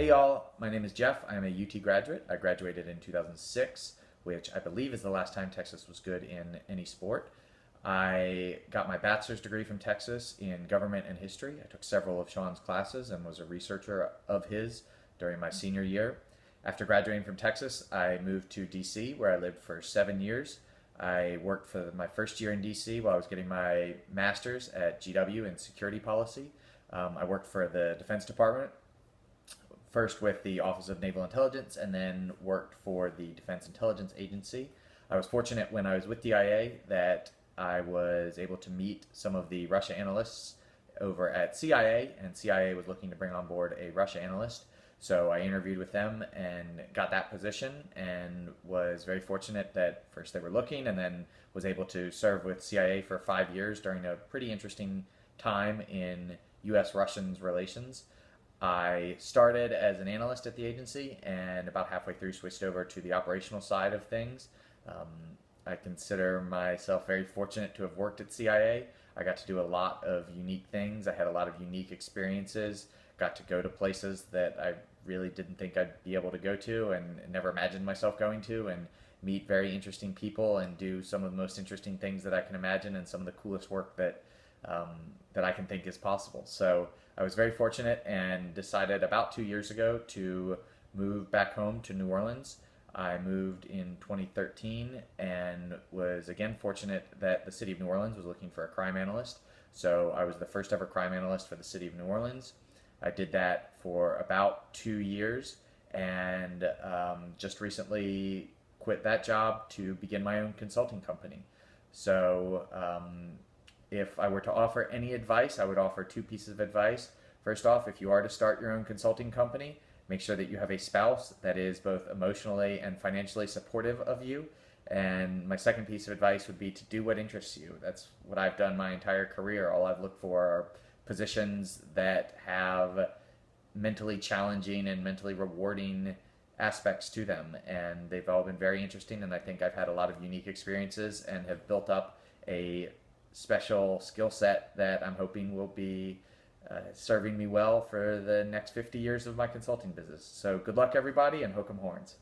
Hey y'all, my name is Jeff. I am a UT graduate. I graduated in 2006, which I believe is the last time Texas was good in any sport. I got my bachelor's degree from Texas in government and history. I took several of Sean's classes and was a researcher of his during my senior year. After graduating from Texas, I moved to DC where I lived for 7 years. I worked for my first year in DC while I was getting my master's at GW in security policy. I worked for the Defense Department, first with the Office of Naval Intelligence, and then worked for the Defense Intelligence Agency. I was fortunate when I was with DIA that I was able to meet some of the Russia analysts over at CIA, and CIA was looking to bring on board a Russia analyst. So I interviewed with them and got that position, and was very fortunate that first they were looking, and then was able to serve with CIA for 5 years during a pretty interesting time in U.S.-Russian relations. I started as an analyst at the agency and about halfway through switched over to the operational side of things. Um, I consider myself very fortunate to have worked at CIA. I got to do a lot of unique things. I had a lot of unique experiences, got to go to places that I really didn't think I'd be able to go to and never imagined myself going to, and meet very interesting people and do some of the most interesting things that I can imagine and some of the coolest work um, that I can think is possible. So I was very fortunate and decided about 2 years ago to move back home to New Orleans. I moved in 2013 and was again fortunate that the city of New Orleans was looking for a crime analyst. So I was the first ever crime analyst for the city of New Orleans. I did that for about 2 years and just recently quit that job to begin my own consulting company. So if I were to offer any advice, I would offer two pieces of advice. First off, if you are to start your own consulting company, make sure that you have a spouse that is both emotionally and financially supportive of you. And my second piece of advice would be to do what interests you. That's what I've done my entire career. All I've looked for are positions that have mentally challenging and mentally rewarding aspects to them. And they've all been very interesting, and I think I've had a lot of unique experiences and have built up a special skill set that I'm hoping will be serving me well for the next 50 years of my consulting business. So good luck, everybody, and hook 'em horns.